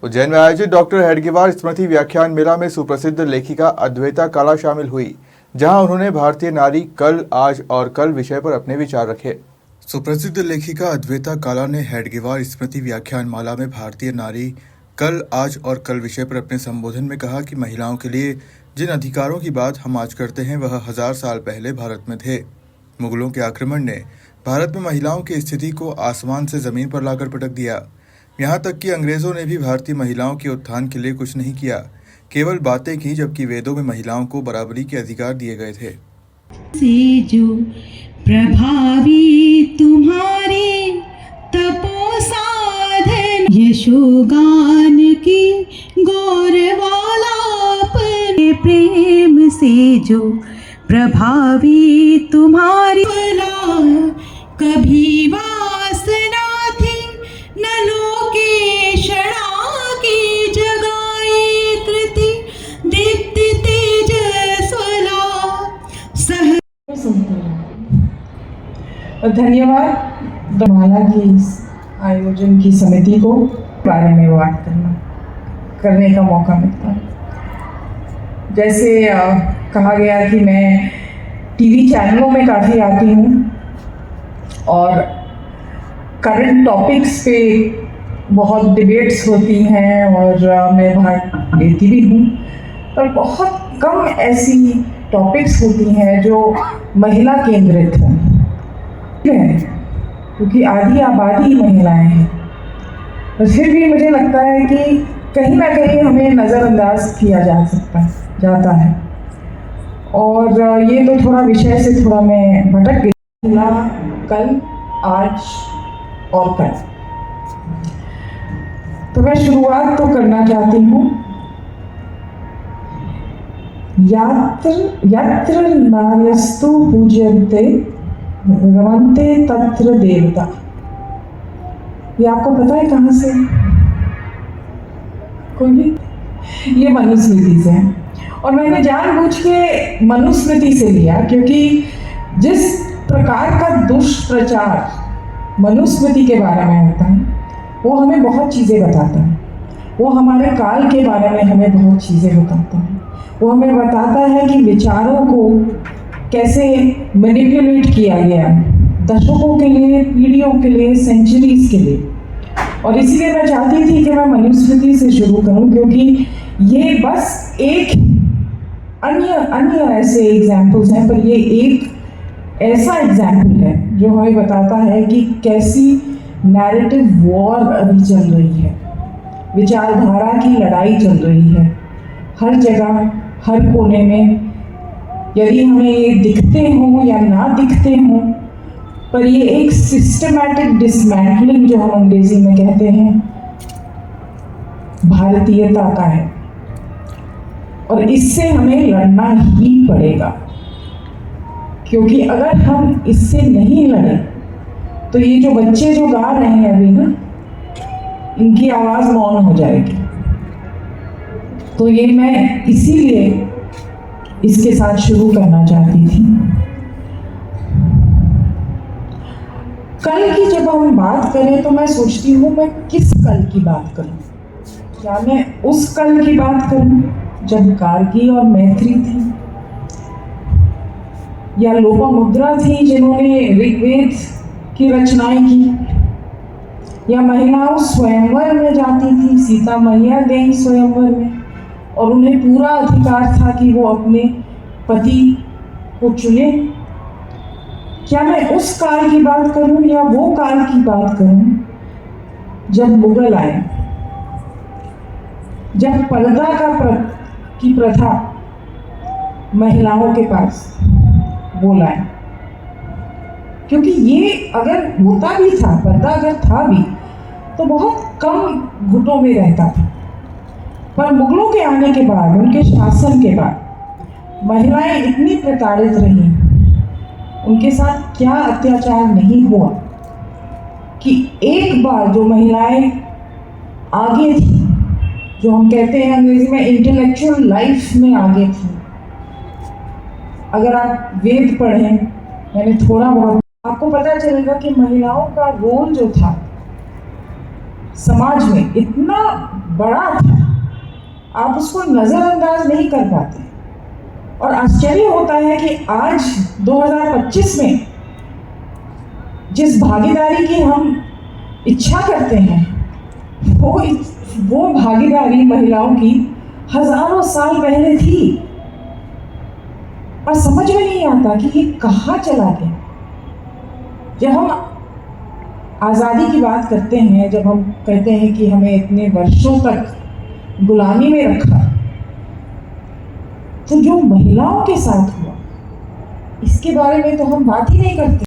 उज्जैन में आयोजित डॉक्टर हेडगेवार स्मृति व्याख्यान मेला में सुप्रसिद्ध लेखिका अद्वैता काला शामिल हुई, जहां उन्होंने भारतीय नारी कल, आज और कल विषय पर अपने विचार रखे। सुप्रसिद्ध लेखिका अद्वैता काला ने हेडगेवार स्मृति व्याख्यान माला में भारतीय नारी कल, आज और कल विषय पर अपने संबोधन में कहा कि महिलाओं के लिए जिन अधिकारों की बात हम आज करते हैं वह 1000 साल पहले भारत में थे। मुगलों के आक्रमण ने भारत में महिलाओं की स्थिति को आसमान से जमीन पर लाकर पटक दिया। यहाँ तक कि अंग्रेजों ने भी भारतीय महिलाओं के उत्थान के लिए कुछ नहीं किया, केवल बातें की, जबकि वेदों में महिलाओं को बराबरी के अधिकार दिए गए थे। से जो प्रभावी तुम्हारे तपो साधन, यशोगान की गौरवालापन, प्रेम से जो प्रभावी तुम्हारी, कभी वासना थी न लोकेशणा की, जगाए कृति दीप्ति तेजस्वला सह। धन्यवाद माला की इस आयोजन की समिति को बारे में बात करने का मौका मिलता है। जैसे कहा गया कि मैं टीवी चैनलों में काफ़ी आती हूँ और करंट टॉपिक्स पे बहुत डिबेट्स होती हैं और मैं भाग लेती भी हूँ, पर बहुत कम ऐसी टॉपिक्स होती हैं जो महिला केंद्रित हैं, क्योंकि आधी आबादी महिलाएं हैं। तो फिर भी मुझे लगता है कि कहीं ना कहीं हमें नज़रअंदाज किया जाता है। और ये तो थोड़ा विषय से थोड़ा मैं भटक गई। कल, आज और कल, तो मैं शुरुआत तो करना चाहती हूँ। यत्र नार्यस्तु पूज्यन्ते रमन्ते तत्र देवता। ये आपको पता है कहाँ से? कोई भी? ये मनुस्मृति से है। और मैंने जानबूझ के मनुस्मृति से लिया क्योंकि जिस प्रकार का दुष्प्रचार मनुस्मृति के बारे में होता है वो हमें बहुत चीज़ें बताता है। वो हमारे काल के बारे में हमें बहुत चीज़ें बताता है। वो हमें बताता है कि विचारों को कैसे मैनिपुलेट किया गया दशकों के लिए, पीढ़ियों के लिए, सेंचुरीज के लिए। और इसीलिए मैं चाहती थी कि मैं मनुस्मृति से शुरू करूं, क्योंकि ये बस एक अन्य ऐसे एग्जाम्पल्स हैं, पर ये एक ऐसा एग्जाम्पल है जो हमें बताता है कि कैसी नैरेटिव वॉर अभी चल रही है, विचारधारा की लड़ाई चल रही है हर जगह, हर कोने में। यदि हमें ये दिखते हों या ना दिखते हों, पर ये एक सिस्टमैटिक डिसमैंटलिंग, जो हम अंग्रेजी में कहते हैं, भारतीयता का है। और इससे हमें लड़ना ही पड़ेगा, क्योंकि अगर हम इससे नहीं लड़े तो ये जो बच्चे जो गा रहे हैं अभी ना, इनकी आवाज़ मौन हो जाएगी। तो ये मैं इसीलिए इसके साथ शुरू करना चाहती थी। कल की जब हम बात करें तो मैं सोचती हूँ मैं किस कल की बात करूँ। क्या मैं उस कल की बात करूँ जब गार्गी और मैत्री थी, या लोपामुद्रा थी जिन्होंने ऋग्वेद की रचनाएं की, या महिलाओं स्वयंवर में जाती थी, सीता मैया गई स्वयंवर में और उन्हें पूरा अधिकार था कि वो अपने पति को चुने। क्या मैं उस काल की बात करूं या वो काल की बात करूं जब मुगल आए, जब पर्दा की प्रथा महिलाओं के पास बोला है? क्योंकि ये अगर होता भी था, पर्दा अगर था भी, तो बहुत कम घुटों में रहता था। पर मुगलों के आने के बाद, उनके शासन के बाद महिलाएं इतनी प्रताड़ित रहीं, उनके साथ क्या अत्याचार नहीं हुआ कि एक बार जो महिलाएं आगे थी, जो हम कहते हैं अंग्रेजी में इंटेलेक्चुअल लाइफ में आगे थी। अगर आप वेद पढ़ें, मैंने थोड़ा बहुत, आपको पता चलेगा कि महिलाओं का रोल जो था समाज में इतना बड़ा था, आप उसको नज़रअंदाज नहीं कर पाते। और आश्चर्य होता है कि आज 2025 में जिस भागीदारी की हम इच्छा करते हैं, वो भागीदारी महिलाओं की हजारों साल पहले थी, और समझ में नहीं आता कि ये कहाँ चला गया। जब हम आज़ादी की बात करते हैं, जब हम कहते हैं कि हमें इतने वर्षों तक गुलामी में रखा, तो जो महिलाओं के साथ हुआ इसके बारे में तो हम बात ही नहीं करते।